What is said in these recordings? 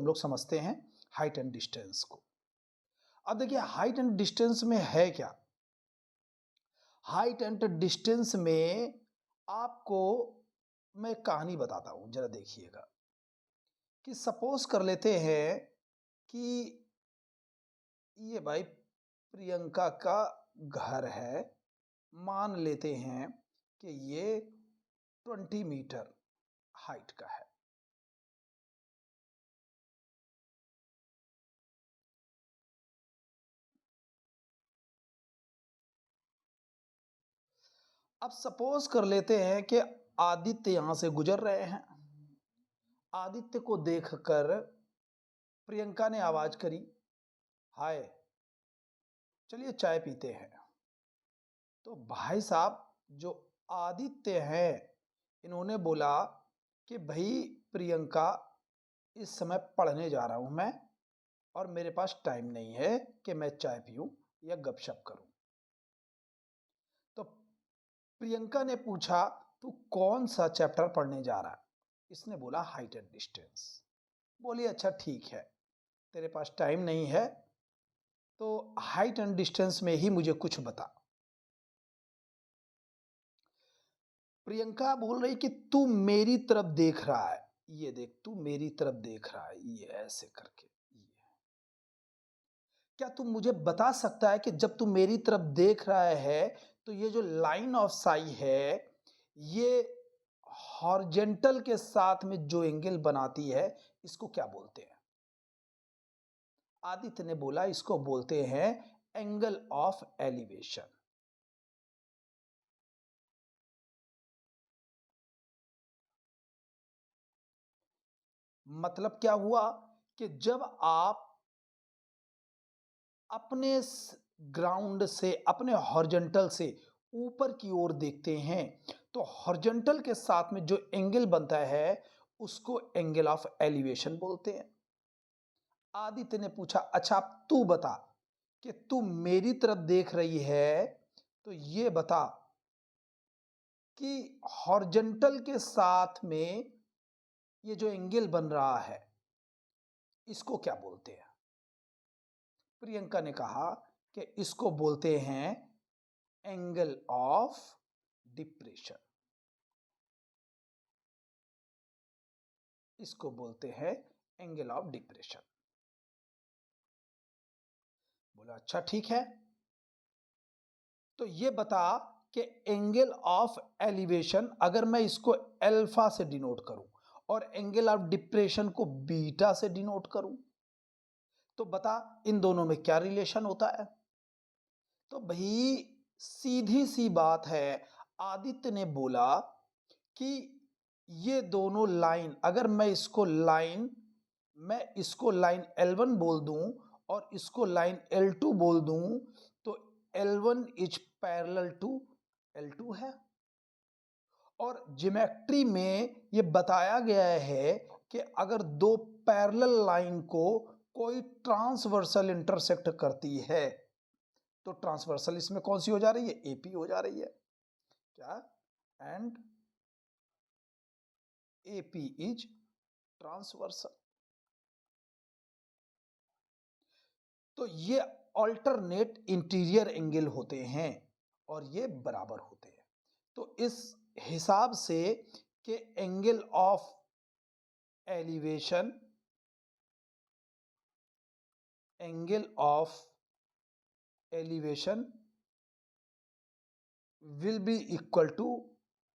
लोग समझते हैं हाइट एंड डिस्टेंस को। अब देखिए हाइट एंड डिस्टेंस में है क्या। हाइट एंड डिस्टेंस में आपको मैं एक कहानी बताता हूं, जरा देखिएगा कि सपोज कर लेते हैं कि ये भाई प्रियंका का घर है। मान लेते हैं कि ये 20 मीटर हाइट का है। अब सपोज कर लेते हैं कि आदित्य यहां से गुजर रहे हैं। आदित्य को देखकर प्रियंका ने आवाज करी, हाय चलिए चाय पीते हैं। तो भाई साहब जो आदित्य हैं इन्होंने बोला कि भाई प्रियंका इस समय पढ़ने जा रहा हूं मैं और मेरे पास टाइम नहीं है कि मैं चाय पीऊं या गपशप करूं। तो प्रियंका ने पूछा तू कौन सा चैप्टर पढ़ने जा रहा है। इसने बोला हाइट एंड डिस्टेंस। बोली अच्छा ठीक है, तेरे पास टाइम नहीं है तो हाइट एंड डिस्टेंस में ही मुझे कुछ बता। प्रियंका बोल रही कि तू मेरी तरफ देख रहा है, ये देख तू मेरी तरफ देख रहा है, ये ऐसे करके ये। क्या तू मुझे बता सकता है कि जब तू मेरी तरफ देख रहा है तो ये जो लाइन ऑफ साई है ये हॉरिजेंटल के साथ में जो एंगल बनाती है इसको क्या बोलते हैं। आदित्य ने बोला इसको बोलते हैं एंगल ऑफ एलिवेशन। मतलब क्या हुआ कि जब आप अपने ग्राउंड से अपने हॉरिजॉन्टल से ऊपर की ओर देखते हैं तो हॉरिजॉन्टल के साथ में जो एंगल बनता है उसको एंगल ऑफ एलिवेशन बोलते हैं। आदित्य ने पूछा अच्छा अब तू बता कि तू मेरी तरफ देख रही है तो ये बता कि हॉरिजॉन्टल के साथ में ये जो एंगल बन रहा है इसको क्या बोलते हैं। प्रियंका ने कहा कि इसको बोलते हैं एंगल ऑफ डिप्रेशन। इसको बोलते हैं एंगल ऑफ डिप्रेशन। बोला अच्छा ठीक है, तो ये बता कि एंगल ऑफ एलिवेशन अगर मैं इसको अल्फा से डिनोट करूं और एंगल ऑफ डिप्रेशन को बीटा से डिनोट करूं तो बता इन दोनों में क्या रिलेशन होता है। तो भाई सीधी सी बात है, आदित्य ने बोला कि ये दोनों लाइन अगर मैं इसको लाइन L1 बोल दूं और इसको लाइन L2 बोल दूं तो L1 is parallel to L2 है। और ज्योमेट्री में ये बताया गया है कि अगर दो पैरेलल लाइन को कोई ट्रांसवर्सल इंटरसेक्ट करती है तो ट्रांसवर्सल इसमें कौन सी हो जा रही है, AP हो जा रही है क्या, एंड AP इज ट्रांसवर्सल। तो ये अल्टरनेट इंटीरियर एंगल होते हैं और ये बराबर होते हैं। तो इस हिसाब से कि angle of elevation will be equal to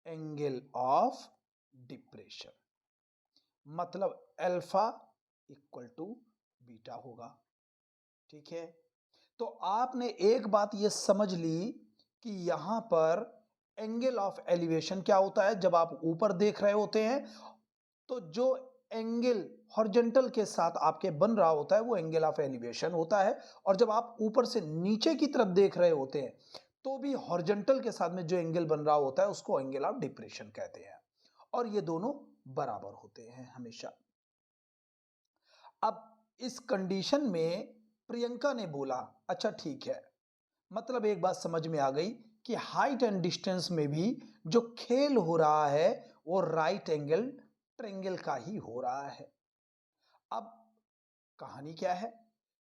angle of depression. मतलब अल्फा इक्वल टू बीटा होगा। ठीक है, तो आपने एक बात ये समझ ली कि यहां पर एंगल ऑफ एलिवेशन क्या होता है। जब आप ऊपर देख रहे होते हैं तो जो एंगल हॉरिजॉन्टल के साथ आपके बन रहा होता है वो एंगल ऑफ एलिवेशन होता है, और जब आप ऊपर से नीचे की तरफ देख रहे होते हैं तो भी हॉरिजॉन्टल के साथ में जो एंगल बन रहा होता है उसको एंगल ऑफ डिप्रेशन कहते हैं, और ये दोनों बराबर होते हैं हमेशा। अब इस कंडीशन में प्रियंका ने बोला अच्छा ठीक है, मतलब एक बात समझ में आ गई कि हाइट एंड डिस्टेंस में भी जो खेल हो रहा है वो राइट एंगल ट्रायंगल का ही हो रहा है। अब कहानी क्या है?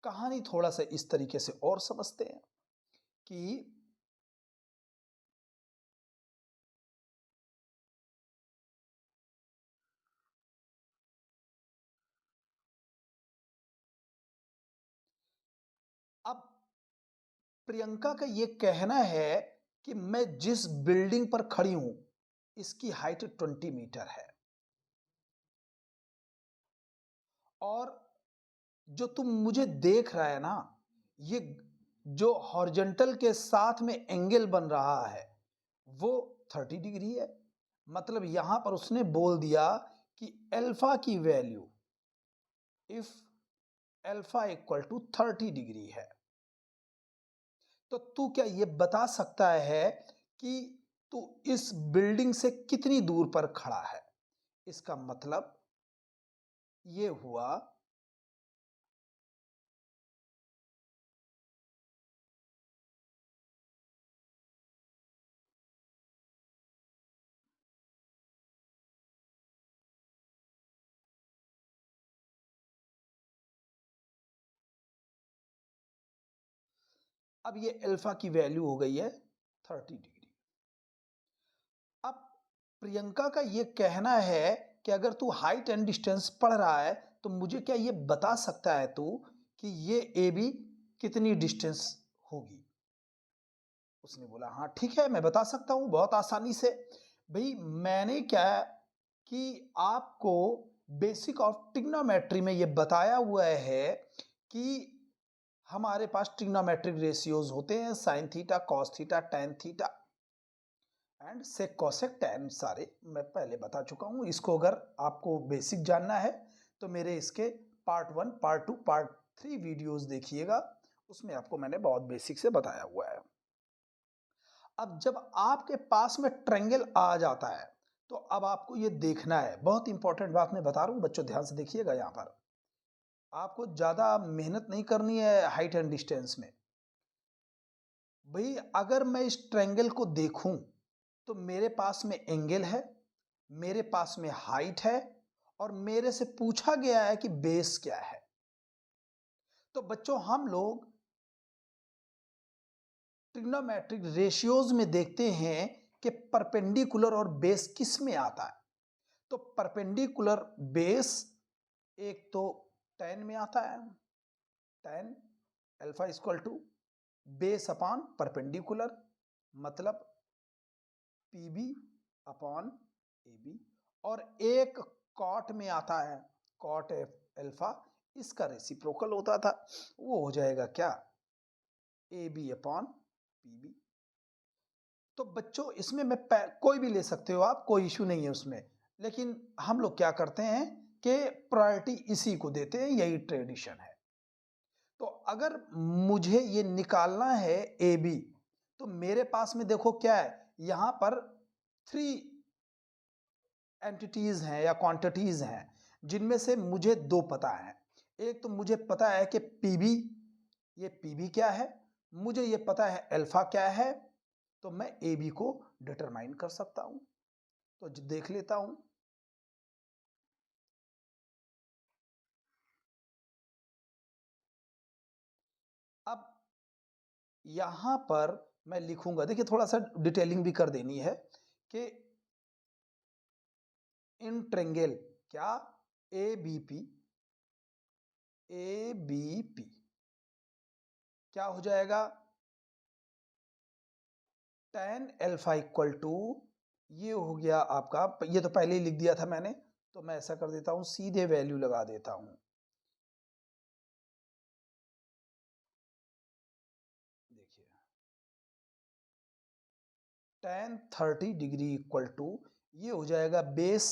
कहानी थोड़ा सा इस तरीके से और समझते हैं कि अब प्रियंका का ये कहना है कि मैं जिस बिल्डिंग पर खड़ी हूं इसकी हाइट 20 मीटर है और जो तुम मुझे देख रहा है ना, ये जो हॉरिजॉन्टल के साथ में एंगल बन रहा है वो 30 डिग्री है। मतलब यहां पर उसने बोल दिया कि अल्फा की value if alpha equal to 30 degree है। तो तू क्या ये बता सकता है कि तू इस बिल्डिंग से कितनी दूर पर खड़ा है? इसका मतलब ये हुआ अब ये अल्फा की वैल्यू हो गई है 30 डिग्री। अब प्रियंका का ये कहना है कि अगर तू हाइट एंड डिस्टेंस पढ़ रहा है तो मुझे क्या ये बता सकता है तू कि ये ए बी कितनी डिस्टेंस होगी? उसने बोला हाँ ठीक है मैं बता सकता हूँ बहुत आसानी से। भाई मैंने क्या कि आपको बेसिक ऑफ ट्रिग्नोमेट्री में ये बताया हुआ है कि हमारे पास ट्रिग्नोमेट्रिक रेशियोज होते हैं sine theta cos theta tan theta and sec cosec tan, सारे मैं पहले बता चुका हूं। इसको अगर आपको बेसिक जानना है तो मेरे इसके पार्ट 1 पार्ट 2 पार्ट 3 वीडियोस देखिएगा, उसमें आपको मैंने बहुत बेसिक से बताया हुआ है। अब जब आपके पास में ट्रायंगल आ जाता है तो अब आपको ये देखना है, बहुत इंपॉर्टेंट बात मैं बता रहा हूं बच्चों, ध्यान से देखिएगा। यहां पर आपको ज्यादा मेहनत नहीं करनी है हाइट एंड डिस्टेंस में। भाई अगर मैं इस ट्रायंगल को देखूं तो मेरे पास में एंगल है, मेरे पास में हाइट है और मेरे से पूछा गया है कि बेस क्या है। तो बच्चों हम लोग ट्रिग्नोमेट्रिक रेशियोज में देखते हैं कि परपेंडिकुलर और बेस किस में आता है। तो परपेंडिकुलर बेस एक तो tan में आता है, tan alpha equal to base upon perpendicular, मतलब PB अपॉन AB। और एक कॉट में आता है कॉट अल्फा, इसका रेसिप्रोकल होता था, वो हो जाएगा क्या AB अपॉन PB। तो बच्चों इसमें मैं कोई भी ले सकते हो आप, कोई इश्यू नहीं है उसमें, लेकिन हम लोग क्या करते हैं कि प्रायोरिटी इसी को देते हैं, यही ट्रेडिशन है। तो अगर मुझे ये निकालना है ए बी तो मेरे पास में देखो क्या है, यहां पर 3 एंटिटीज हैं या क्वांटिटीज हैं जिनमें से मुझे 2 पता है। एक तो मुझे पता है कि पीबी, ये पीबी क्या है, मुझे ये पता है अल्फा क्या है, तो मैं ए बी को डिटरमाइन कर सकता हूं। तो देख लेता हूं। अब यहां पर मैं लिखूंगा, देखिए थोड़ा सा डिटेलिंग भी कर देनी है कि इन ट्रायंगल क्या ए बी पी क्या हो जाएगा tan अल्फा इक्वल टू, ये हो गया आपका, ये तो पहले ही लिख दिया था मैंने, तो मैं ऐसा कर देता हूं सीधे वैल्यू लगा देता हूं। देखिए tan 30 डिग्री इक्वल टू ये हो जाएगा बेस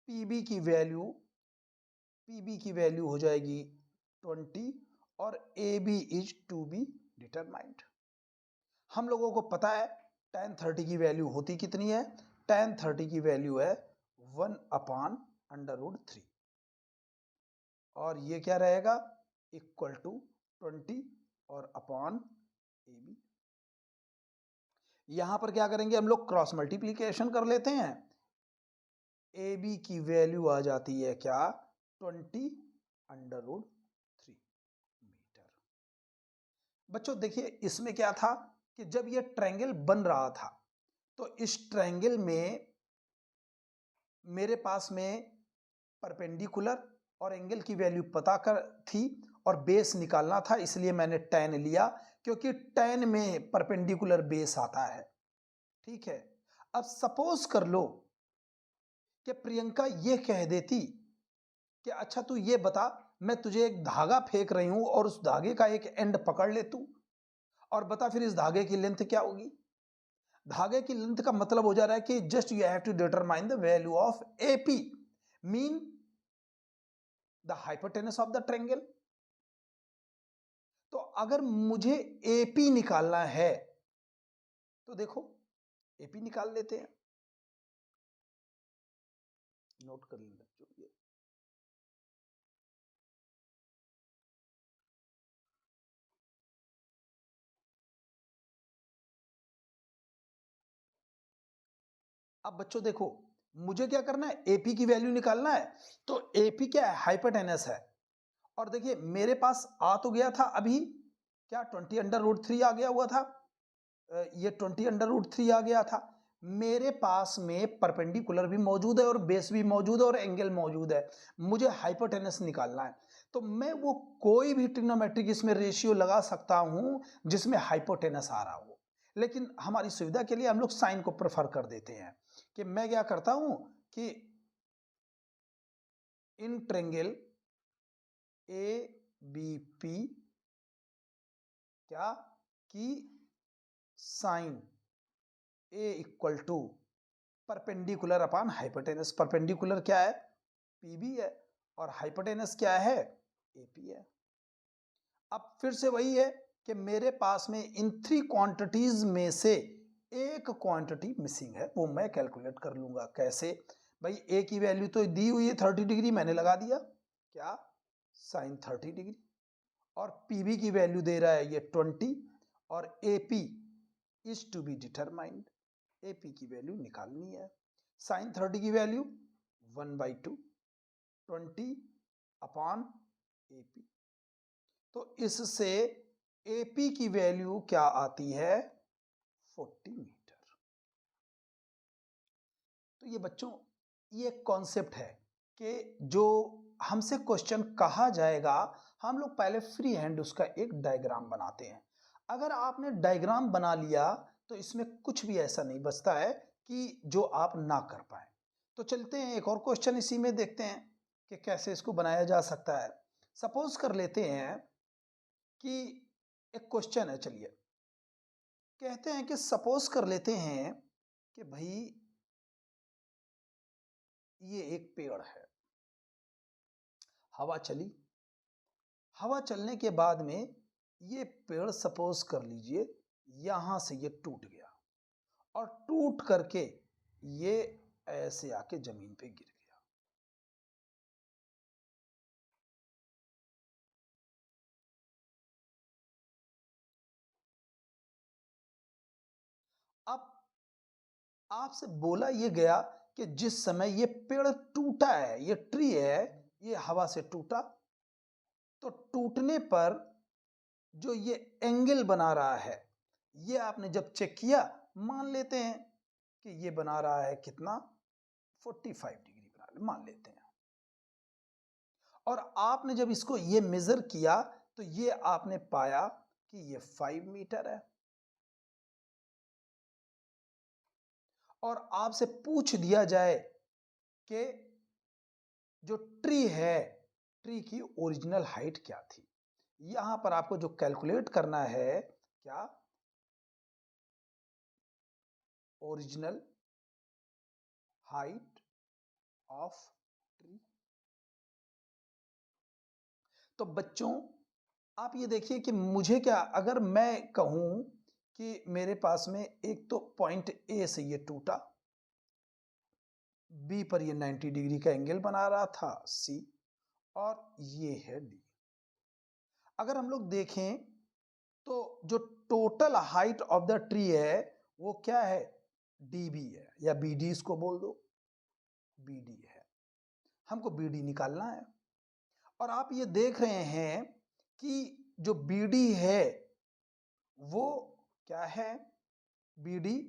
पीबी की वैल्यू हो जाएगी 20 और A B is to be determined. हम लोगों को पता है tan 30 की वैल्यू होती कितनी है, tan 30 की वैल्यू है 1 अपॉन √3 और ये क्या रहेगा इक्वल टू 20 और अपॉन ए बी। यहां पर क्या करेंगे हम लोग, क्रॉस मल्टीप्लीकेशन कर लेते हैं। ए बी की वैल्यू आ जाती है क्या 20 √3 3 मीटर। बच्चों देखिए इसमें क्या था कि जब ये ट्रायंगल बन रहा था तो इस ट्रायंगल में मेरे पास में परपेंडिकुलर और एंगल की वैल्यू पता कर थी और बेस निकालना था, इसलिए मैंने tan लिया क्योंकि tan में परपेंडिकुलर बेस आता है। ठीक है, अब सपोज कर लो कि प्रियंका ये कह देती कि अच्छा तू ये बता, मैं तुझे एक धागा फेंक रही हूं और उस धागे का एक एंड पकड़ ले तू और बता फिर इस धागे की लेंथ क्या होगी। धागे की लेंथ का मतलब हो जा रहा है कि just you have to determine the value of AP, mean the hypotenuse of the triangle. तो अगर मुझे एपी निकालना है तो देखो एपी निकाल लेते हैं, नोट कर लें बच्चों ये। अब बच्चों देखो मुझे क्या करना है, एपी की वैल्यू निकालना है। तो एपी क्या है, हाइपोटेनस है। और देखिए मेरे पास आ तो गया था अभी क्या 20√3 आ गया हुआ था, ये 20√3 आ गया था। मेरे पास में परपेंडिकुलर भी मौजूद है और बेस भी मौजूद है और एंगल मौजूद है। मुझे हाइपोटेनस निकालना है तो मैं वो कोई भी ट्रिग्नोमेट्रिक इसमें रेशियो लगा सकता हूं जिसमें हाइपोटेनस आ रहा हो, लेकिन हमारी सुविधा के लिए हम लोग साइन को प्रेफर कर देते हैं कि मैं क्या करता हूं कि in triangle A B P क्या की sine A equal to perpendicular upon hypotenuse. Perpendicular क्या है, पीबी है और हाइपोटेनस क्या है, एपी है। अब फिर से वही है कि मेरे पास में इन 3 क्वांटिटीज में से एक क्वांटिटी मिसिंग है, वो मैं कैलकुलेट कर लूंगा। कैसे भाई, ए की वैल्यू तो दी हुई है 30 डिग्री, मैंने लगा दिया क्या साइन 30 डिग्री, और पीबी की वैल्यू दे रहा है ये 20 और AP is to be determined. AP की वैल्यू निकालनी है। साइन 30 की वैल्यू 1/2 20 अपॉन एपी। तो इससे एपी की वैल्यू क्या आती है, 40 मीटर। तो ये बच्चों ये कॉन्सेप्ट है कि जो हमसे क्वेश्चन कहा जाएगा हम लोग पहले फ्री हैंड उसका एक डायग्राम बनाते हैं। अगर आपने डायग्राम बना लिया तो इसमें कुछ भी ऐसा नहीं बचता है कि जो आप ना कर पाए। तो चलते हैं एक और क्वेश्चन इसी में देखते हैं कि कैसे इसको बनाया जा सकता है। सपोज कर लेते हैं कि एक क्वेश्चन है, चलिए कहते हैं कि सपोज कर लेते हैं कि भाई ये एक पेड़ है, हवा चली, हवा चलने के बाद में ये पेड़ सपोज कर लीजिए यहां से ये टूट गया और टूट करके ये ऐसे आके जमीन पे गिर गया। अब आपसे बोला ये गया कि जिस समय ये पेड़ टूटा है, ये ट्री है, ये हवा से टूटा, तो टूटने पर जो ये एंगल बना रहा है ये आपने जब चेक किया, मान लेते हैं कि ये बना रहा है कितना 45 डिग्री बना मान लेते हैं, और आपने जब इसको ये मेजर किया तो ये आपने पाया कि ये 5 मीटर है। और आपसे पूछ दिया जाए कि जो ट्री है, ट्री की ओरिजिनल हाइट क्या थी। यहां पर आपको जो कैलकुलेट करना है क्या, ओरिजिनल हाइट ऑफ ट्री। तो बच्चों आप ये देखिए कि मुझे क्या, अगर मैं कहूं कि मेरे पास में एक तो पॉइंट ए से ये टूटा, बी पर ये 90 डिग्री का एंगल बना रहा था सी, और ये है डी। अगर हम लोग देखें तो जो total height of the tree है वो क्या है, डीबी है, या बीडी इसको बोल दो, बीडी है। हमको बीडी निकालना है और आप ये देख रहे हैं कि जो BD है वो क्या है, BD,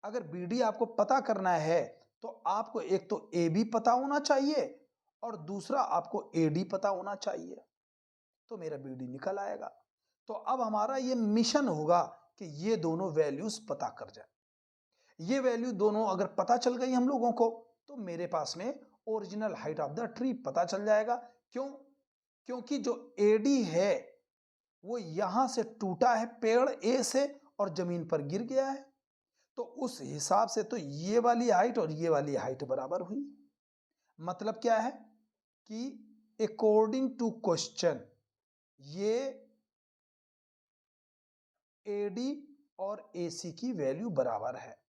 अगर BD आपको पता करना है तो आपको एक तो AB पता होना चाहिए और दूसरा आपको AD पता होना चाहिए, तो मेरा BD निकल आएगा। तो अब हमारा ये मिशन होगा कि ये दोनों वैल्यूज पता कर जाए। ये वैल्यू दोनों अगर पता चल गई हम लोगों को तो मेरे पास में original height of the tree पता चल जाएगा। क्यों? क्योंकि जो AD है वो यहां से टूटा है पेड़ A से और जमीन पर गिर गया है, तो उस हिसाब से तो ये वाली हाइट और ये वाली हाइट बराबर हुई। मतलब क्या है कि अकॉर्डिंग टू क्वेश्चन ये AD और AC की वैल्यू बराबर है।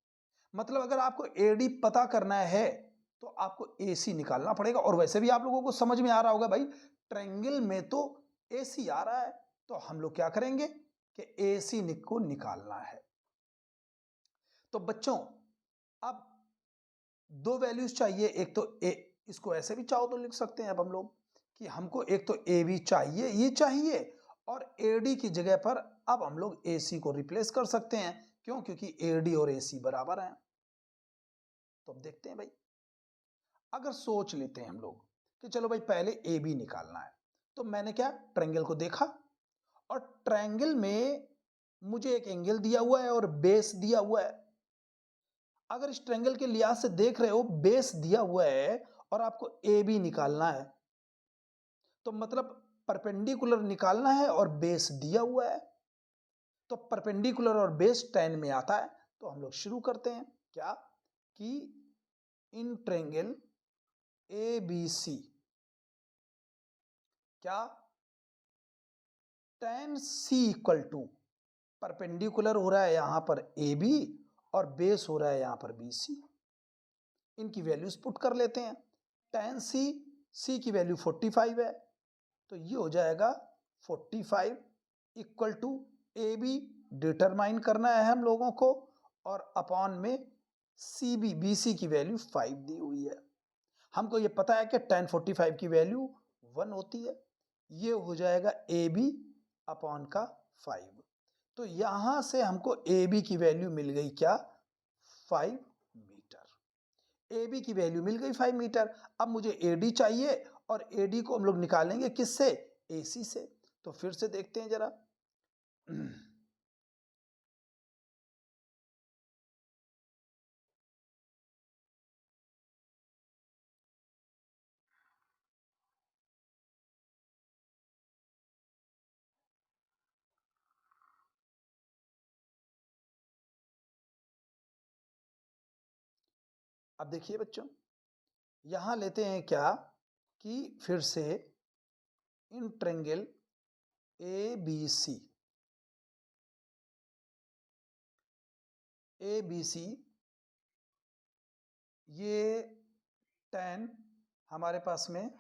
मतलब अगर आपको AD पता करना है तो आपको AC निकालना पड़ेगा। और वैसे भी आप लोगों को समझ में आ रहा होगा भाई, ट्रायंगल में तो AC आ रहा है, तो हम लोग क्या करेंगे कि AC को निकालना है। तो बच्चों अब दो वैल्यूज चाहिए, एक तो इसको ऐसे भी चाहो तो लिख सकते हैं अब हम लोग कि हमको एक तो AB चाहिए, ये चाहिए, और AD की जगह पर अब हम लोग AC को रिप्लेस कर सकते हैं। क्यों? क्योंकि AD और AC बराबर हैं। तो अब देखते हैं भाई, अगर सोच लेते हैं हम लोग कि चलो भाई पहले AB निकालना है, तो मैंने क्या ट्रायंगल को देखा और ट्रायंगल में मुझे एक एंगल दिया हुआ है और बेस दिया हुआ है। अगर इस ट्रायंगल के लिहाज से देख रहे हो, बेस दिया हुआ है और आपको AB निकालना है, तो मतलब परपेंडिकुलर निकालना है और बेस दिया हुआ है, तो परपेंडिकुलर और बेस tan में आता है। तो हम लोग शुरू करते हैं क्या कि इन ट्रायंगल ABC क्या tan C equal to perpendicular हो रहा है यहां पर AB और बेस हो रहा है यहां पर BC। इनकी वैल्यूज पुट कर लेते हैं। tan C की वैल्यू 45 है, तो ये हो जाएगा 45 इक्वल टू AB डिटरमाइन करना है हम लोगों को, और अपॉन में BC की वैल्यू 5 दी हुई है। हमको ये पता है कि tan 45 की वैल्यू 1 होती है। ये हो जाएगा AB अपॉन का 5। तो यहां से हमको AB की वैल्यू मिल गई क्या, 5 मीटर। AB की वैल्यू मिल गई 5 मीटर। अब मुझे AD चाहिए और AD को हम लोग निकालेंगे किससे, AC से। तो फिर से देखते हैं जरा। अब देखिए बच्चों, यहां लेते हैं क्या कि फिर से इन ट्रायंगल ABC ये tan हमारे पास में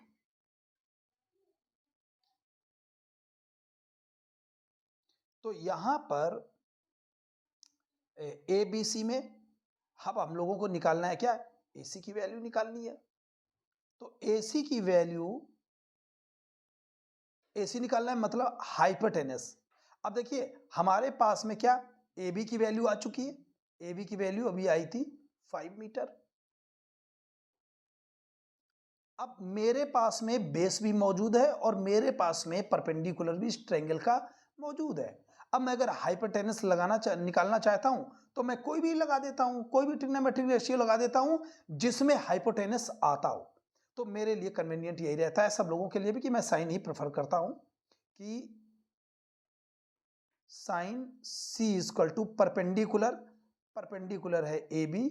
तो यहां पर ABC में अब हम लोगों को निकालना है क्या, AC की वैल्यू निकालनी है। तो AC की वैल्यू AC निकालना है मतलब हाइपोटेनस। अब देखिए हमारे पास में क्या AB की वैल्यू आ चुकी है, AB की वैल्यू अभी आई थी 5 मीटर। अब मेरे पास में बेस भी मौजूद है और मेरे पास में परपेंडिकुलर भी इस ट्रायंगल का मौजूद है। अब मैं अगर हाइपोटेनस निकालना चाहता हूं तो मैं कोई भी लगा देता हूं, कोई भी ट्रिग्नोमेट्रिक रेशियो लगा देता हूं जिसमें हाइपोटेनस आता हो। तो मेरे लिए कन्वीनियंट यही रहता है, सब लोगों के लिए भी, कि मैं साइन ही प्रेफर करता हूं कि sine C equal to perpendicular है AB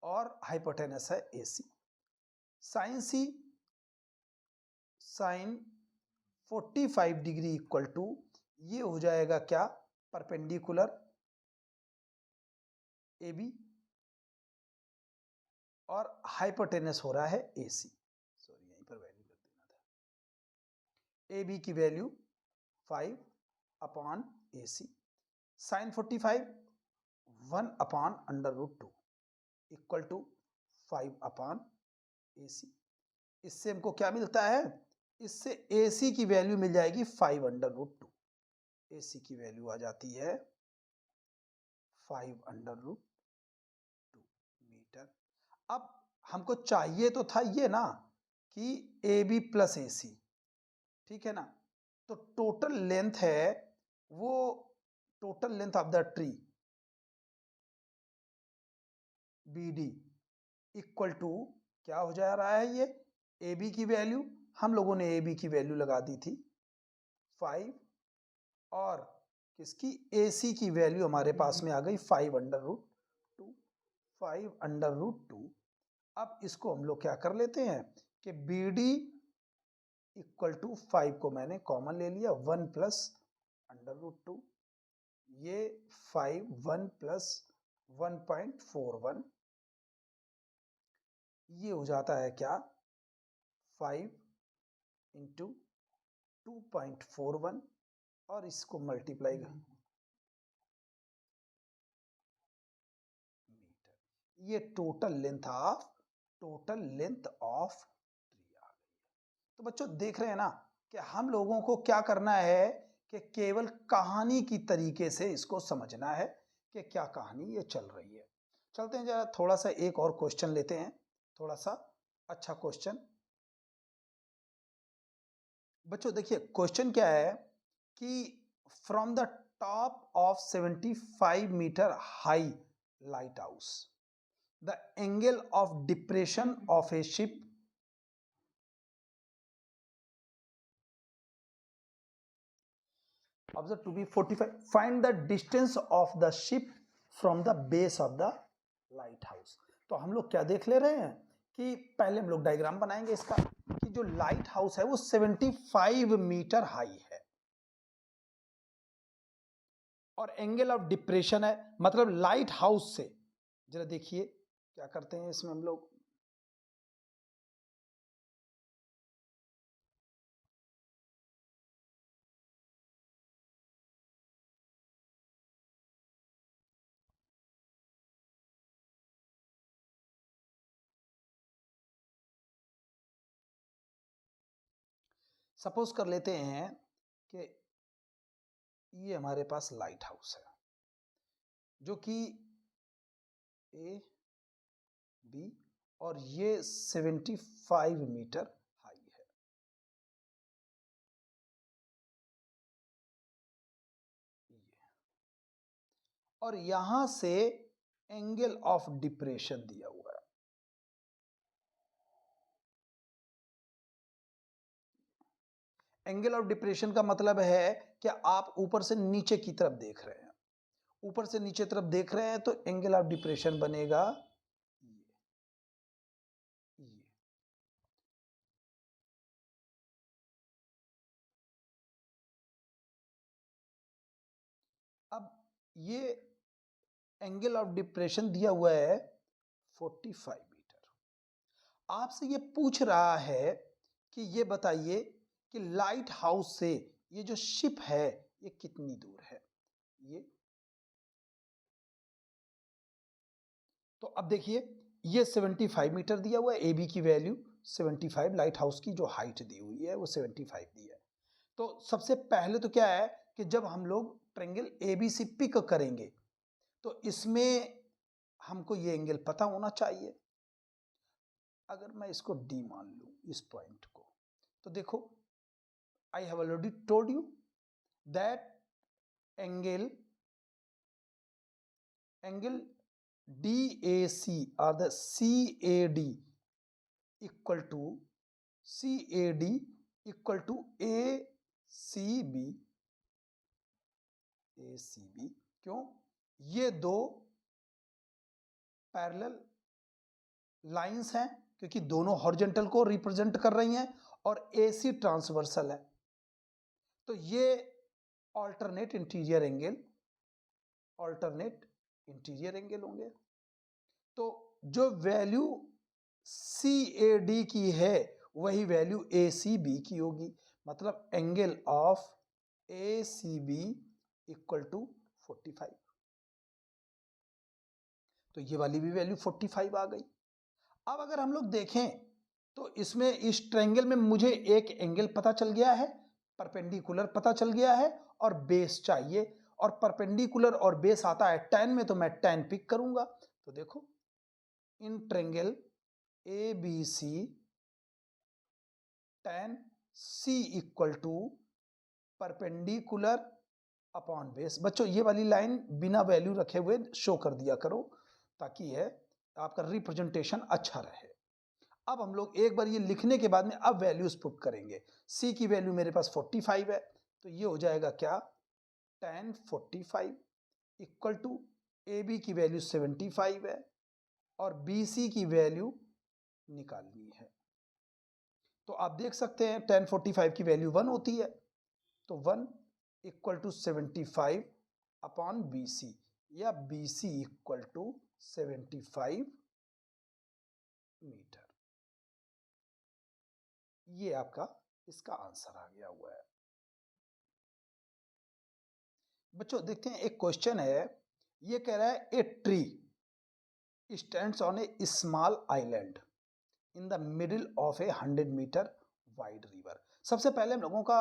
और हाइपोटेनस है AC। Sine C sine 45 degree equal to ये हो जाएगा क्या, परपेंडिकुलर AB और हाइपोटेनस हो रहा है AC। सॉरी यहीं पर वैल्यू रख देना था। AB की value 5 upon AC। Sine 45 1 upon under root 2 equal to 5 upon AC। इससे हमको क्या मिलता है, इससे AC की वैल्यू मिल जाएगी 5/√2। AC की वैल्यू आ जाती है 5/√2 मीटर। अब हमको चाहिए तो था ये ना कि AB प्लस AC, ठीक है ना। तो टोटल लेंथ है वो, total length of the tree BD equal to क्या हो जा रहा है, ये AB की वैल्यू, हम लोगों ने AB की वैल्यू लगा दी थी 5, और किसकी, AC की वैल्यू हमारे पास में आ गई 5/√2, 5/√2। अब इसको हम लोग क्या कर लेते हैं कि BD इक्वल टू 5 को मैंने कॉमन ले लिया, 1 प्लस √2, ये 5, 1 प्लस 1.41, ये हो जाता है क्या, 5 इंटू 2.41, और इसको मल्टीप्लाई मीटर, ये टोटल लेंथ ऑफ ट्री आ गई। तो बच्चों देख रहे हैं ना कि हम लोगों को क्या करना है कि केवल कहानी की तरीके से इसको समझना है कि क्या कहानी ये चल रही है। चलते हैं जरा थोड़ा सा एक और क्वेश्चन लेते हैं, थोड़ा सा अच्छा क्वेश्चन। बच्चों देखिए क्वेश्चन क्या है कि from the top of 75 metre high light house the angle of depression of a ship observed to be 45. Find the distance of the ship from the base of the lighthouse. तो हम लोग क्या देख ले रहे हैं कि पहले हम लोग डायग्राम बनाएंगे इसका कि जो लाइट हाउस है वो 75 मीटर हाई है और एंगल ऑफ डिप्रेशन है, मतलब लाइट हाउस से, जरा देखिए क्या करते हैं इसमें हम लोग, सपोज कर लेते हैं कि ये हमारे पास लाइट हाउस है जो कि ए बी और ये 75 मीटर हाई है। और यहां से एंगल ऑफ डिप्रेशन दिया हुआ है, एंगल ऑफ डिप्रेशन का मतलब है कि आप ऊपर से नीचे की तरफ देख रहे हैं, ऊपर से नीचे तरफ देख रहे हैं तो एंगल ऑफ डिप्रेशन बनेगा ये। अब ये एंगल ऑफ डिप्रेशन दिया हुआ है 45 मीटर। आपसे ये पूछ रहा है कि ये बताइए कि लाइट हाउस से ये जो शिप है ये कितनी दूर है, ये। तो अब देखिए ये 75 मीटर दिया हुआ है, ए बी की वैल्यू 75, लाइट हाउस की जो हाइट दी हुई है वो 75 दी है। तो सबसे पहले तो क्या है कि जब हम लोग ट्रायंगल एबीसी पिक करेंगे तो इसमें हमको ये एंगल पता होना चाहिए। अगर मैं इसको डी मान लूं इस पॉइंट को, तो देखो I have already told you that angle DAC or the CAD equal to ACB। क्यों, ये दो पैरेलल लाइंस हैं क्योंकि दोनों हॉरिजॉन्टल को रिप्रेजेंट कर रही हैं और AC ट्रांसवर्सल है, तो ये ऑल्टरनेट इंटीरियर एंगल होंगे। तो जो वैल्यू CAD की है वही वैल्यू ACB की होगी, मतलब angle of ACB equal to 45। तो ये वाली भी वैल्यू 45 आ गई। अब अगर हम लोग देखें तो इसमें इस ट्रायंगल में मुझे एक एंगल पता चल गया है, परपेंडिकुलर पता चल गया है और बेस चाहिए, और परपेंडिकुलर और बेस आता है tan में, तो मैं tan पिक करूंगा। तो देखो in triangle A B C tan C equal to perpendicular upon base. बच्चों ये वाली लाइन बिना वैल्यू रखे हुए शो कर दिया करो ताकि है आपका रिप्रेजेंटेशन अच्छा रहे। अब हम लोग एक बार ये लिखने के बाद में अब वैल्यूज पुट करेंगे। C की वैल्यू मेरे पास 45 है, तो ये हो जाएगा क्या, tan 45 इक्वल टू AB की वैल्यू 75 है और BC की वैल्यू निकालनी है। तो आप देख सकते हैं tan 45 की वैल्यू 1 होती है, तो 1 इक्वल टू 75 अपॉन BC, या BC इक्वल टू 75 मीटर। ये आपका इसका आंसर आ गया हुआ है। बच्चों देखते हैं एक क्वेश्चन है, ये कह रहा है a tree stands on a small island in the middle of a 100 metre wide river. सबसे पहले हम लोगों का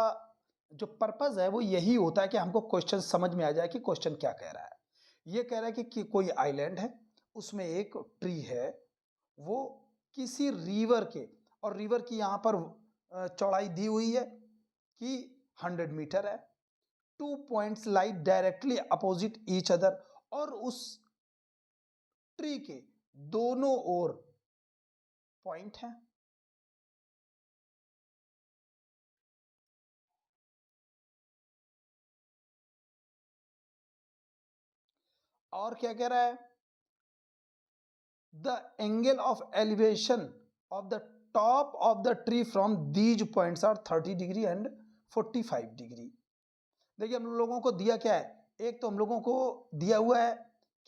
जो पर्पस है वो यही होता है कि हमको क्वेश्चन समझ में आ जाए कि क्वेश्चन क्या कह रहा है। ये कह रहा है कि कोई आइलैंड है, उसमें एक ट्री है, वो किसी रिवर के, और रिवर की यहाँ पर चौड़ाई दी हुई है कि 100 मीटर है। 2 पॉइंट्स लाई डायरेक्टली अपोजिट ईच अदर, और उस ट्री के दोनों ओर पॉइंट है। और क्या कह रहा है, the angle of elevation of the top of the tree from these points are 30 degree and 45 degree. देखिए हम लोगों को दिया क्या है, एक तो हम लोगों को दिया हुआ है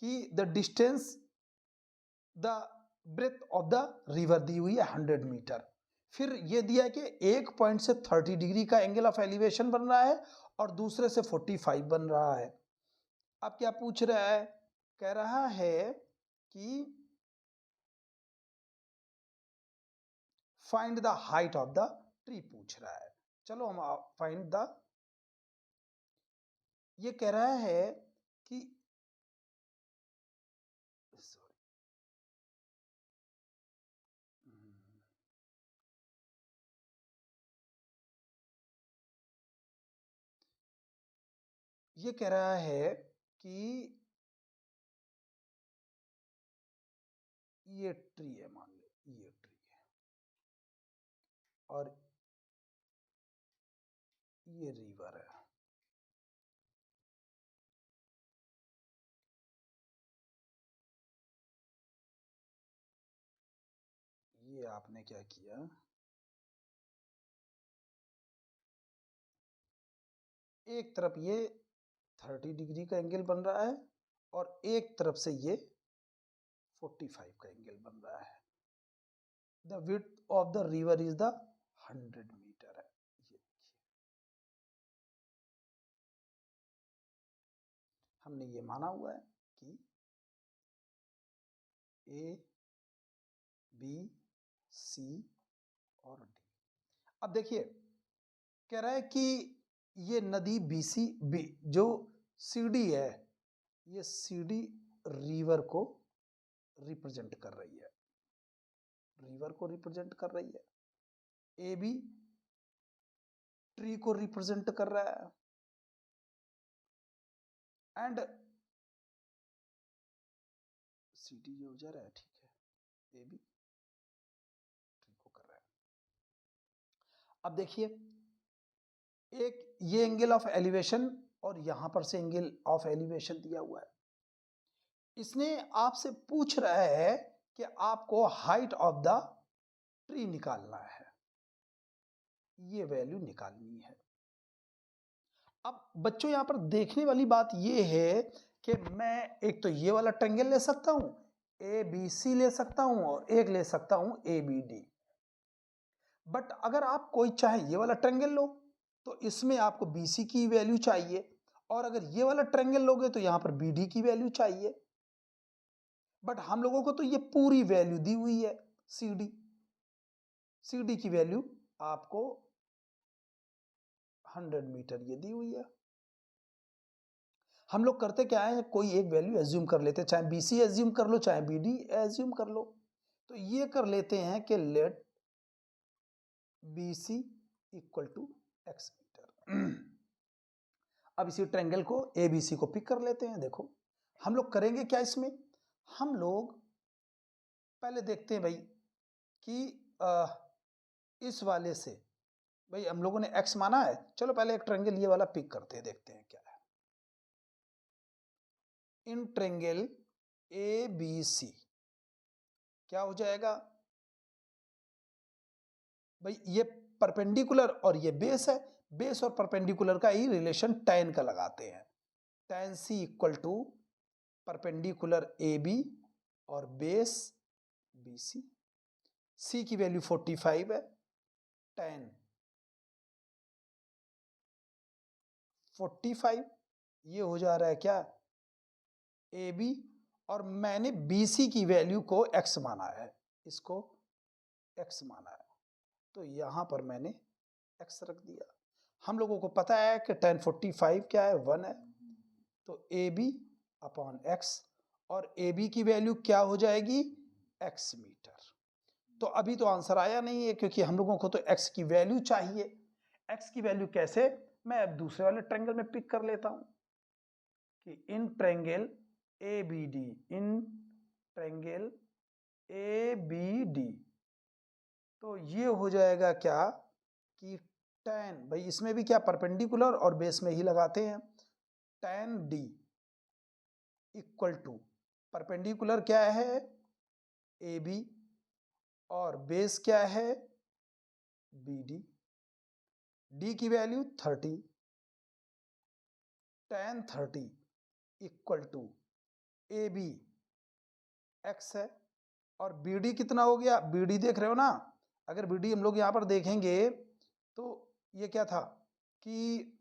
कि the distance, the breadth of the river दी हुई है 100 मीटर, फिर ये दिया है कि एक पॉइंट से 30 डिग्री का एंगल ऑफ एलिवेशन बन रहा है और दूसरे से 45 बन रहा है। अब क्या पूछ रहा है, कह रहा है कि find the height of the tree पूछ रहा है। चलो हम फाइंड द, ये कह रहा है कि ये कह रहा है कि ये ट्री है, मान लो ये ट्री है और ये रिवर है। ये आपने क्या किया, एक तरफ ये 30 डिग्री का एंगल बन रहा है और एक तरफ से ये 45 का एंगल बन रहा है। The width of the river is the 100 metre है। ये हमने ये माना हुआ है कि ए बी सी और डी। अब देखिए कह रहा है कि ये नदी बीसी बी जो सीडी है, ये सीडी रिवर को रिप्रेजेंट कर रही है, रिवर को रिप्रेजेंट कर रही है। ए बी ट्री को रिप्रेजेंट कर रहा है एंड सीडी ये हो जा रहा है, ठीक है, ए बी ट्री को कर रहा है। अब देखिए एक ये एंगल ऑफ एलिवेशन और यहां पर से एंगल ऑफ एलिवेशन दिया हुआ है। इसने आपसे पूछ रहा है कि आपको हाइट ऑफ द ट्री निकालना है, ये वैल्यू निकालनी है। अब बच्चों यहां पर देखने वाली बात ये है कि मैं एक तो ये वाला ट्रायंगल ले सकता हूं, ए बी सी ले सकता हूं, और एक ले सकता हूं ए बी डी। बट अगर आप कोई चाहे ये वाला ट्रायंगल लो तो इसमें आपको BC की वैल्यू चाहिए, और अगर ये वाला ट्रायंगल लोगे तो यहां पर BD की वैल्यू चाहिए। बट हम लोगों को तो ये पूरी वैल्यू दी हुई है CD, सी डी की वैल्यू आपको 100 मीटर ये दी हुई है। हम लोग करते क्या है, कोई एक वैल्यू एज्यूम कर लेते हैं, चाहे बी सी एज्यूम कर लो चाहे बी डी एज्यूम कर लो। तो ये कर लेते हैं कि let B C equal to X metre. अब इसी ट्रायंगल को ए बी सी को पिक कर लेते हैं। देखो हम लोग करेंगे क्या इसमें, हम लोग पहले देखते हैं भाई कि इस वाले से भाई हम लोगों ने x माना है, चलो पहले एक ट्रायंगल ये वाला पिक करते हैं, देखते हैं क्या है। इन ट्रायंगल ए बी सी क्या हो जाएगा भाई, ये परपेंडिकुलर और ये बेस है, बेस और परपेंडिकुलर का ही रिलेशन tan का लगाते हैं। tan c equal to perpendicular A B और बेस बी सी। c की वैल्यू 45 है, tan 45 ये हो जा रहा है क्या ए बी, और मैंने बी सी की वैल्यू को x माना है, इसको x माना है, तो यहां पर मैंने x रख दिया। हम लोगों को पता है कि tan 45 क्या है, 1 है, तो ए बी अपॉन एक्स, और ए बी की वैल्यू क्या हो जाएगी x मीटर। तो अभी तो आंसर आया नहीं है क्योंकि हम लोगों को तो x की वैल्यू चाहिए। x की वैल्यू कैसे, मैं अब दूसरे वाले ट्रायंगल में पिक कर लेता हूं कि in triangle A B D, in triangle A B D, तो ये हो जाएगा क्या कि tan, भाई इसमें भी क्या परपेंडिकुलर और बेस में ही लगाते हैं, tan d equal to perpendicular क्या है ए बी और बेस क्या है बी डी, डी की value 30, tan 30 equal to A B X है, और बी डी कितना हो गया, बी डी देख रहे हो ना, अगर बी डी हम लोग यहां पर देखेंगे तो ये क्या था कि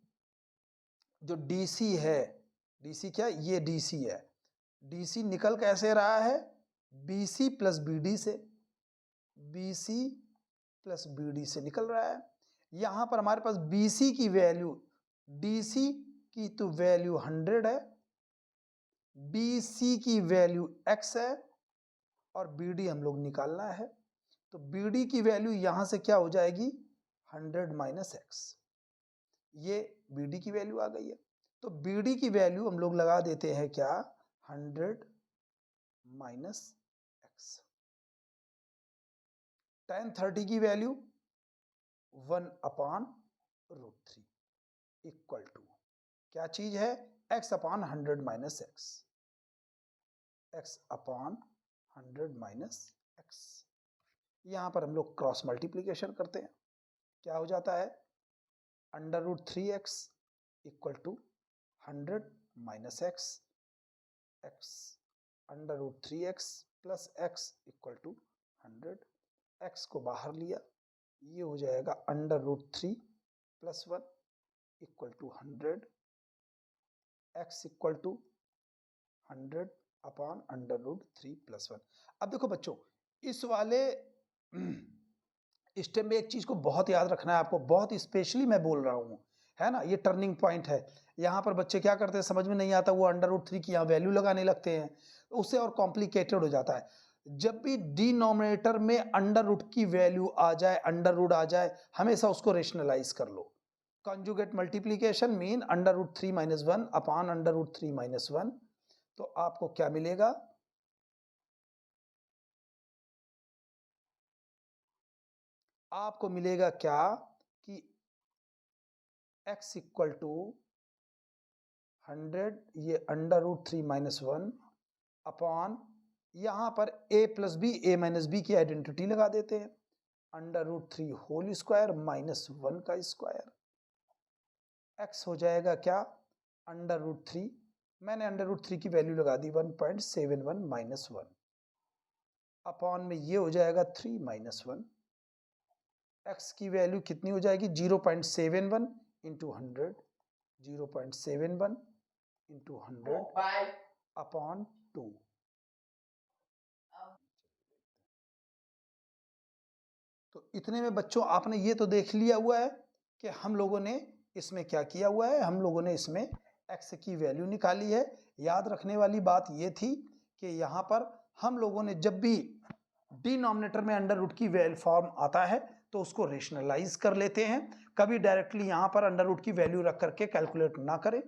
जो डी सी है, डी सी क्या, ये डी सी है, डी सी निकल कैसे रहा है b c plus b d से, b c plus b d से निकल रहा है। यहां पर हमारे पास बी सी की वैल्यू, डी सी की तो वैल्यू 100 है, बी सी की वैल्यू x है, और बी डी हम लोग निकालना है, तो बी डी की वैल्यू यहां से क्या हो जाएगी 100 माइनस एक्स, ये बी डी की वैल्यू आ गई है। तो बी डी की वैल्यू हम लोग लगा देते हैं क्या 100 माइनस एक्स, tan 30 की वैल्यू 1 अपॉन √3 इक्वल टू क्या चीज है x upon 100 minus X, x upon 100 minus x. यहां पर हम लोग क्रॉस मल्टीप्लीकेशन करते हैं, क्या हो जाता है √3x equal to 100 minus X, x √3x plus x equal to 100, x को बाहर लिया, ये हो जाएगा √3 plus 1 equal to 100, x equal to 100 upon √3 plus 1। अब देखो बच्चों, इस वाले स्टेप में एक चीज को बहुत याद रखना है आपको, बहुत स्पेशली मैं बोल रहा हूं, है ना, ये टर्निंग पॉइंट है। यहां पर बच्चे क्या करते हैं, समझ में नहीं आता, वो √3 की यहाँ वैल्यू लगाने लगते हैं, उससे और कॉम्प्लिकेटेड हो जाता है। जब भी डिनोमिनेटर में √रूट की वैल्यू आ जाए, √ आ जाए, हमेशा उसको रेशनलाइज कर लो। Conjugate multiplication mean √3 minus 1 upon √3 minus 1, तो आपको क्या मिलेगा आपको मिलेगा क्या कि x इक्वल टू 100, ये √3 माइनस 1 अपॉन, यहां पर a plus B, a minus B की आइडेंटिटी लगा देते हैं, √3 होल स्क्वायर माइनस 1 का स्क्वायर, x हो जाएगा क्या √3, मैंने √3 की वैल्यू लगा दी 1.71 माइनस 1 अपॉन में ये हो जाएगा 3 माइनस 1, x की वैल्यू कितनी हो जाएगी 0.71 इंटू 100, 0.71 इंटू 100 अपॉन 2। तो इतने में बच्चों आपने ये तो देख लिया हुआ है कि हम लोगों ने इसमें क्या किया हुआ है, हम लोगों ने इसमें x की वैल्यू निकाली है। याद रखने वाली बात ये थी कि यहाँ पर हम लोगों ने जब भी डिनोमिनेटर में अंडर रूट की वैल्यू फॉर्म आता है तो उसको रेशनलाइज कर लेते हैं। कभी डायरेक्टली यहाँ पर अंडर रूट की वैल्यू रख करके कैलकुलेट ना करें,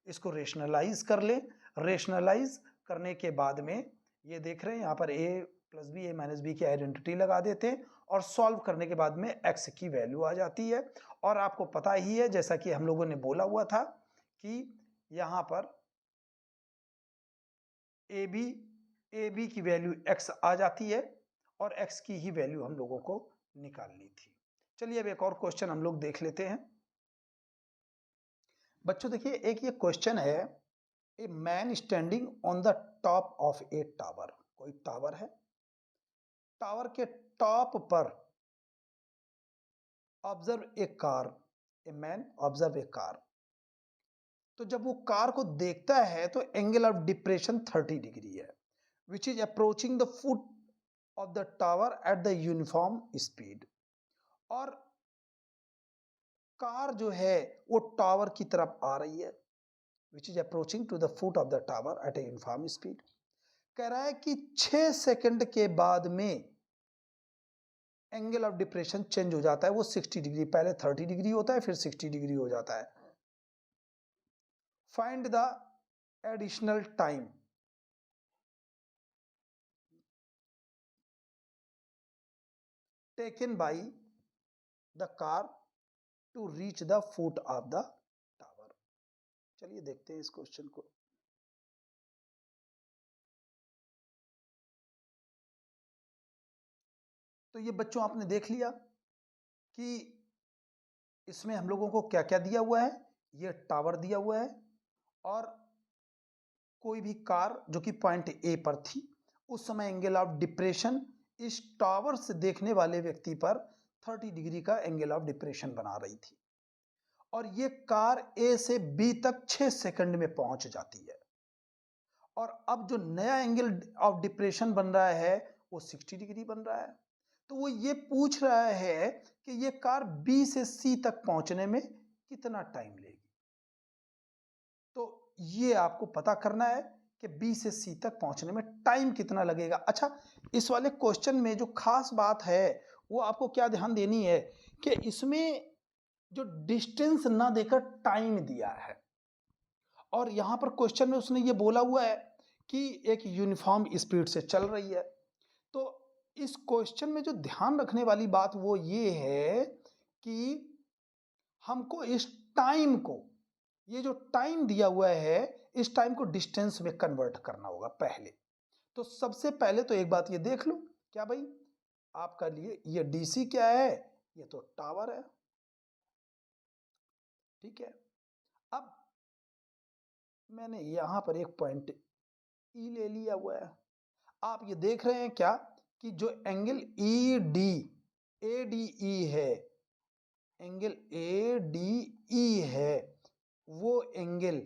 इसको रेशनलाइज कर लें। रेशनलाइज करने के बाद में ये देख रहे हैं यहाँ पर a plus B, A minus B की आइडेंटिटी लगा देते हैं और सॉल्व करने के बाद में x की वैल्यू आ जाती है। और आपको पता ही है, जैसा कि हम लोगों ने बोला हुआ था कि यहाँ पर ए बी की वैल्यू x आ जाती है और x की ही वैल्यू हम लोगों को निकालनी थी। चलिए अब एक और क्वेश्चन हम लोग देख लेते हैं। बच्चों देखिए, एक ये क्वेश्चन है, a man standing on the top of A tower. कोई टावर है, टावर के टॉप पर observe a car, a man observe a car. तो जब वो कार को देखता है तो एंगल ऑफ डिप्रेशन 30 डिग्री है, which is approaching the foot of the tower at the uniform speed. और कार जो है वो टावर की तरफ आ रही है, which is approaching to the foot of the tower at a uniform speed. कह रहा है कि 6 सेकंड के बाद में एंगल ऑफ डिप्रेशन चेंज हो जाता है, वो 60 डिग्री, पहले 30 डिग्री होता है फिर 60 डिग्री हो जाता है। Find the additional time taken by the car to reach the foot of the tower. चलिए देखते हैं इस क्वेश्चन को। तो ये बच्चों आपने देख लिया कि इसमें हम लोगों को क्या क्या दिया हुआ है। ये टावर दिया हुआ है और कोई भी कार जो कि पॉइंट ए पर थी, उस समय एंगल ऑफ डिप्रेशन इस टावर से देखने वाले व्यक्ति पर 30 डिग्री का एंगल ऑफ डिप्रेशन बना रही थी। और ये कार ए से बी तक 6 सेकंड में पहुंच जाती है। और अब जो नया एंगल ऑफ डिप्रेशन बन रहा है वो 60 डिग्री बन रहा है। तो वो ये पूछ रहा है कि ये कार बी से सी तक पहुंचने में कितना टाइम लेगी। तो ये आपको पता करना है कि बी से सी तक पहुंचने में टाइम कितना लगेगा। अच्छा, इस वाले क्वेश्चन में जो खास बात है वो आपको क्या ध्यान देनी है कि इसमें जो डिस्टेंस ना देकर टाइम दिया है, और यहां पर क्वेश्चन में उसने ये बोला हुआ है कि एक यूनिफॉर्म स्पीड से चल रही है। तो इस क्वेश्चन में जो ध्यान रखने वाली बात वो ये है कि हमको इस टाइम को, ये जो टाइम दिया हुआ है, इस टाइम को डिस्टेंस में कन्वर्ट करना होगा पहले। तो सबसे पहले तो एक बात ये देख लो, क्या भाई आपका लिए ये डीसी क्या है, ये तो टावर है, ठीक है। अब मैंने यहां पर एक पॉइंट ई ले लिया हुआ है। आप ये देख रहे हैं क्या कि जो angle E D A D E है, एंगल ए डी ई है, वो एंगल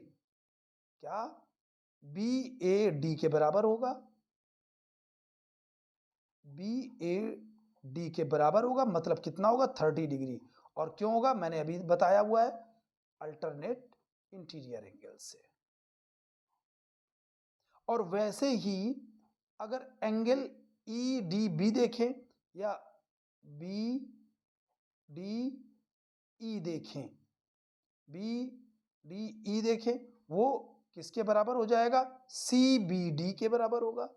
क्या बी ए डी के बराबर होगा, बी ए डी के बराबर होगा। मतलब कितना होगा, 30 डिग्री। और क्यों होगा, मैंने अभी बताया हुआ है, अल्टरनेट इंटीरियर एंगल से। और वैसे ही अगर एंगल ई डी बी देखें या बी डी ई देखें, बी डी ई देखें, वो किसके बराबर हो जाएगा, सी बी डी के बराबर होगा।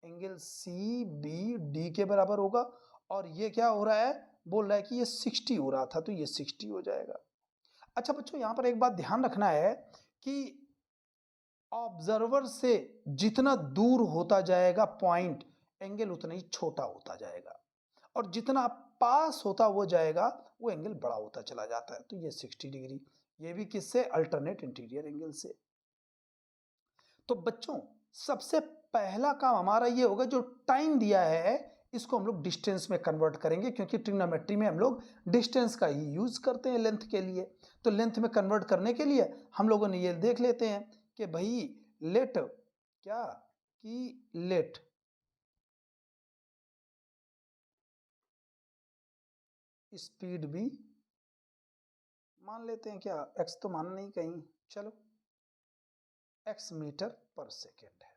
एंगल सी बी डी के बराबर होगा। और ये क्या हो रहा है, बोल रहा है कि ये 60 हो रहा था, तो ये 60 हो जाएगा। अच्छा बच्चों, यहां पर एक बात ध्यान रखना है कि ऑब्जर्वर से जितना दूर होता जाएगा पॉइंट, एंगल उतना ही छोटा होता जाएगा, और जितना पास होता हो जाएगा वो एंगल बड़ा होता चला जाता है। तो ये 60 डिग्री, ये भी किससे, अल्टरनेट इंटीरियर एंगल से। तो बच्चों सबसे पहला काम हमारा ये होगा, जो टाइम दिया है इसको हम लोग डिस्टेंस में कन्वर्ट करेंगे, क्योंकि ट्रिग्नोमेट्री में हम लोग डिस्टेंस का ही यूज करते हैं लेंथ के लिए। तो लेंथ में कन्वर्ट करने के लिए हम लोगों ने ये देख लेते हैं कि भाई लेट क्या कि लेट स्पीड भी मान लेते हैं, क्या x तो माना नहीं कहीं, चलो x मीटर पर सेकेंड है,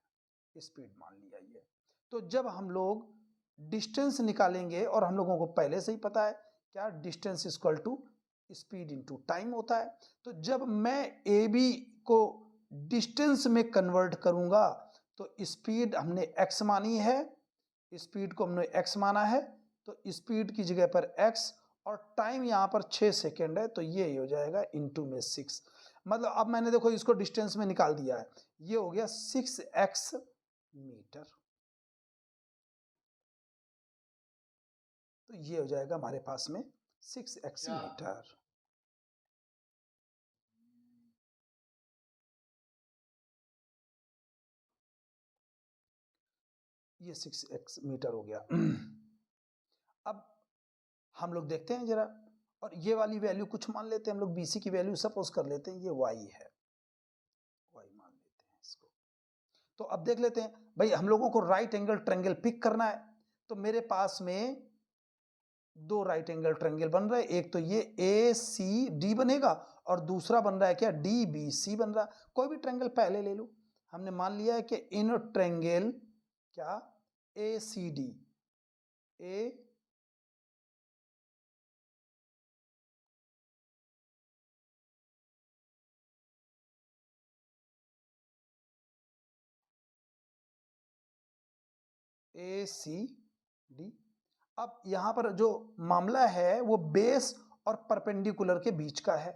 स्पीड मान लिया ये। तो जब हम लोग डिस्टेंस निकालेंगे, और हम लोगों को पहले से ही पता है क्या, distance equal to speed into time होता है। तो जब मैं ए बी को डिस्टेंस में कन्वर्ट करूंगा तो स्पीड हमने x मानी है, स्पीड को हमने x माना है, तो स्पीड की जगह पर x और टाइम यहाँ पर 6 सेकेंड है, तो ये हो जाएगा इनटू में 6। मतलब अब मैंने देखो इसको डिस्टेंस में निकाल दिया है, ये हो गया 6x मीटर। तो ये हो जाएगा हमारे पास में 6x मीटर। ये 6x मीटर हो गया। अब हम लोग देखते हैं जरा, और ये वाली वैल्यू कुछ मान लेते हैं हम लोग, BC की वैल्यू सपोज कर लेते हैं ये y है, y मान लेते हैं इसको। तो अब देख लेते हैं भाई, हम लोगों को राइट एंगल ट्रायंगल पिक करना है। तो मेरे पास में दो राइट एंगल ट्रायंगल बन रहे हैं, एक तो ये ACD बनेगा और दूसरा बन रहा है क्या, DBC बन रहा। कोई भी ट्रायंगल पहले ले लो, हमने मान लिया है कि इन ट्रायंगल क्या ACD ACD। अब यहां पर जो मामला है वो बेस और परपेंडिकुलर के बीच का है।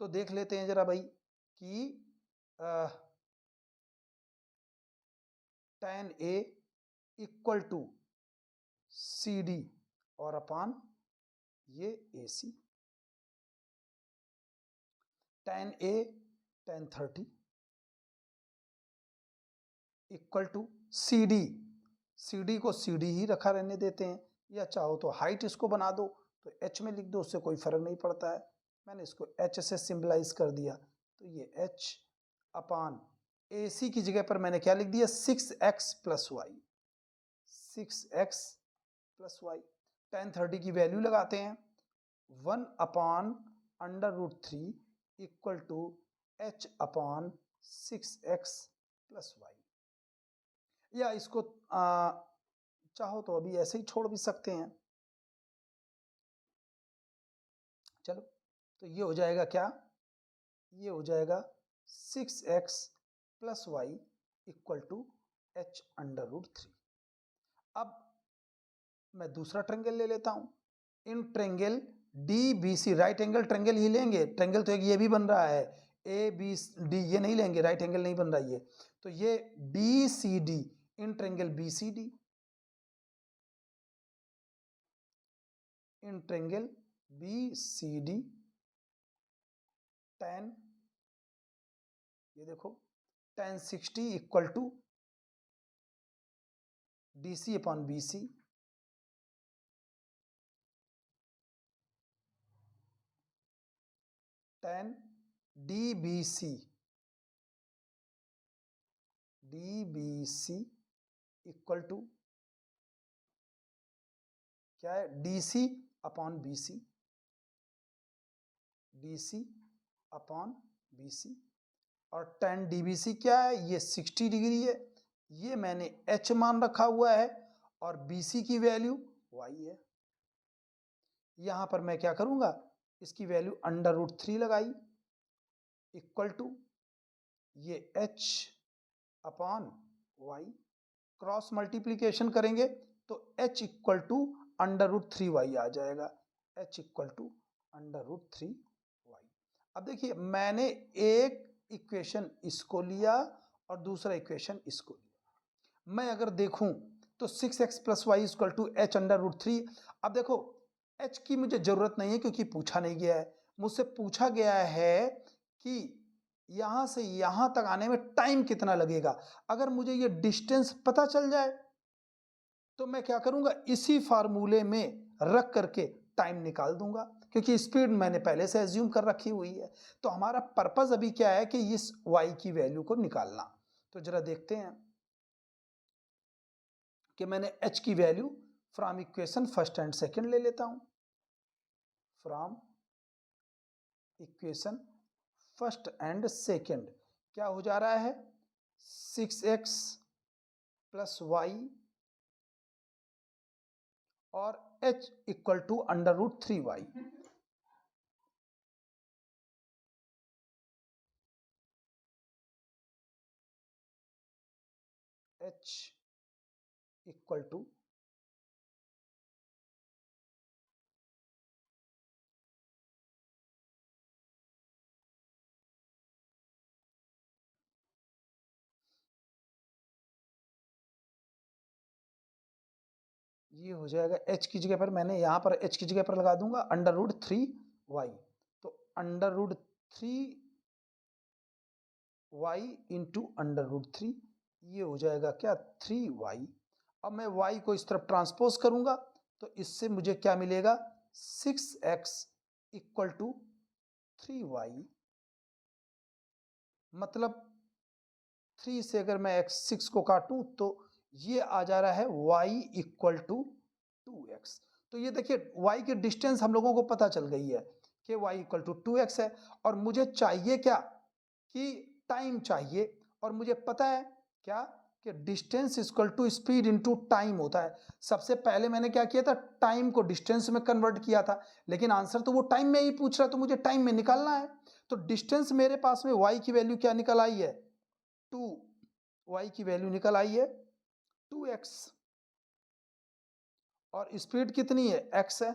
तो देख लेते हैं जरा भाई कि tan A equal to CD और अपान ये AC। tan A tan 30 equal to CD को CD ही रखा रहने देते हैं, या चाहो तो हाइट इसको बना दो तो h में लिख दो, उससे कोई फर्क नहीं पड़ता है। मैंने इसको h से सिंबलाइज कर दिया, तो ये h अपान AC की जगह पर मैंने क्या लिख दिया, 6x plus Y, 6x plus Y. tan 30 की वैल्यू लगाते हैं, 1 upon under root 3 equal to h upon 6x plus Y. या इसको चाहो तो अभी ऐसे ही छोड़ भी सकते हैं। चलो, तो ये हो जाएगा क्या, ये हो जाएगा 6x plus Y equal to h under root 3। अब मैं दूसरा ट्रायंगल ले लेता हूं, in triangle DBC, right angle triangle ही लेंगे, ट्रायंगल तो एक ये भी बन रहा है ABD, ये नहीं लेंगे, राइट एंगल नहीं बन रहा ये। तो ये DCD, in triangle BCD, in triangle BCD tan, ये देखो tan 60 equal to DC upon BC, tan DBC equal to क्या है, DC upon BC, DC upon BC। और tan DBC क्या है, ये 60 डिग्री है, ये मैंने h मान रखा हुआ है, और BC की वैल्यू y है। यहां पर मैं क्या करूंगा, इसकी वैल्यू अंडर रूट 3 लगाई इक्वल टू ये h upon y, cross multiplication करेंगे तो h equal to under root 3y आ जाएगा, h equal to under root 3y। अब देखिए मैंने एक इक्वेशन इसको लिया और दूसरा इक्वेशन इसको लिया। मैं अगर देखूं तो 6x plus Y equal to h under root 3। अब देखो h की मुझे जरूरत नहीं है क्योंकि पूछा नहीं गया है, मुझसे पूछा गया है कि यहां से यहां तक आने में टाइम कितना लगेगा। अगर मुझे ये डिस्टेंस पता चल जाए तो मैं क्या करूंगा, इसी फार्मूले में रख करके टाइम निकाल दूंगा, क्योंकि स्पीड मैंने पहले से एज्यूम कर रखी हुई है। तो हमारा पर्पस अभी क्या है कि इस y की वैल्यू को निकालना। तो जरा देखते हैं कि मैंने h की value from equation first and second ले लेता हूं। From equation first and second क्या हो जा रहा है 6x प्लस वाई और h equal to under root 3y। h equal to ये हो जाएगा h की जगह पर मैंने यहाँ पर h की जगह पर लगा दूंगा अंडर रूट 3y। तो under root 3y into under root 3 ये हो जाएगा क्या 3y। अब मैं y को इस तरफ ट्रांसपोज करूंगा तो इससे मुझे क्या मिलेगा 6x इक्वल टू 3y। मतलब 3 से अगर मैं x6 को काटूं तो ये आ जा रहा है y इक्वल टू 2x। तो ये देखिए y की डिस्टेंस हम लोगों को पता चल गई है कि y इक्वल टू 2x है। और मुझे चाहिए क्या कि टाइम चाहिए और मुझे पता है क्या कि distance equal to speed into time होता है। सबसे पहले मैंने क्या किया था टाइम को डिस्टेंस में कन्वर्ट किया था लेकिन आंसर तो वो टाइम में ही पूछ रहा है तो मुझे टाइम में निकालना है। तो डिस्टेंस मेरे पास में y की वैल्यू क्या निकल आई है 2 y की वैल्यू निकल आई है 2x और स्पीड कितनी है x है।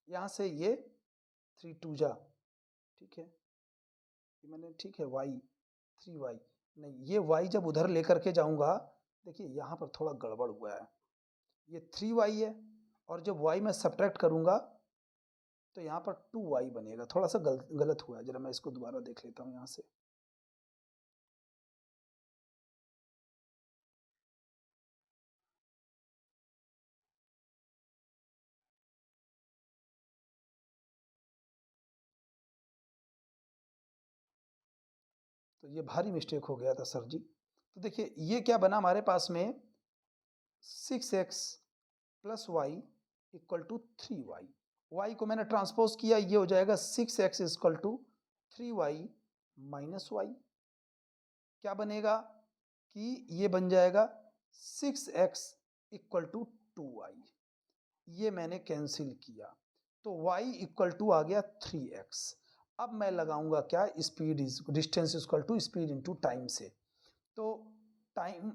यहां से ये 3 2 जा ठीक है ये मैंने ठीक है y 3y नहीं ये y जब उधर लेकर के जाऊंगा देखिए यहां पर थोड़ा गड़बड़ हुआ है ये 3y है और जब y मैं सब्ट्रैक्ट करूंगा तो यहाँ पर 2y बनेगा। थोड़ा सा गलत हुआ है जरा मैं इसको दोबारा देख लेता हूँ यहाँ से। तो ये भारी मिस्टेक हो गया था सर जी। तो देखिए ये क्या बना हमारे पास में 6x plus Y equal to 3y। y को मैंने ट्रांसपोज किया ये हो जाएगा 6x equal to 3y minus Y. क्या बनेगा कि ये बन जाएगा 6x इक्वल टू 2y। ये मैंने कैंसिल किया तो y इक्वल टू आ गया 3x। अब मैं लगाऊंगा क्या speed is distance equal to speed into time से। तो time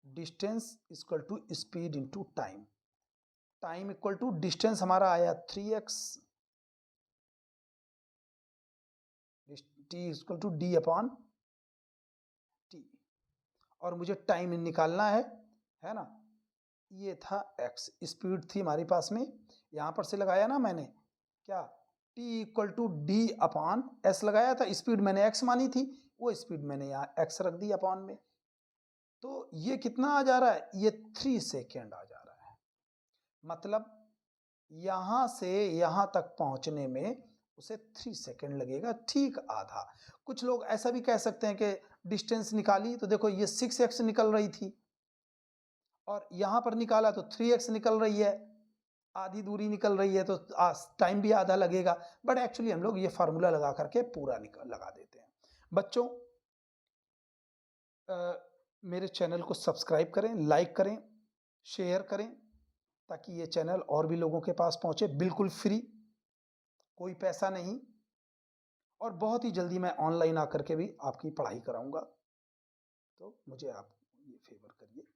distance equal to speed into time. Time equal to distance हमारा आया 3x T equal to D upon T और मुझे टाइम निकालना है ना। ये था x स्पीड थी हमारे पास में यहां पर से लगाया ना मैंने क्या t equal to D upon S लगाया था। स्पीड मैंने x मानी थी वो स्पीड मैंने यहाँ x रख दी अपॉन में। तो ये कितना आ जा रहा है ये 3 सेकेंड आ जा रहा है। मतलब यहां से यहां तक पहुंचने में उसे 3 सेकेंड लगेगा ठीक आधा। कुछ लोग ऐसा भी कह सकते हैं कि डिस्टेंस निकाली तो देखो ये 6x निकल रही थी और यहां पर निकाला तो 3x निकल रही है आधी दूरी निकल रही है तो टाइम भी आधा लगेगा। बट एक्चुअली हम लोग ये फार्मूला लगा करके पूरा लगा देते हैं। बच्चों मेरे चैनल को सब्सक्राइब करें लाइक करें शेयर करें ताकि ये चैनल और भी लोगों के पास पहुंचे बिल्कुल फ्री कोई पैसा नहीं। और बहुत ही जल्दी मैं ऑनलाइन आकर के भी आपकी पढ़ाई कराऊंगा। तो मुझे आप ये फेवर करिए।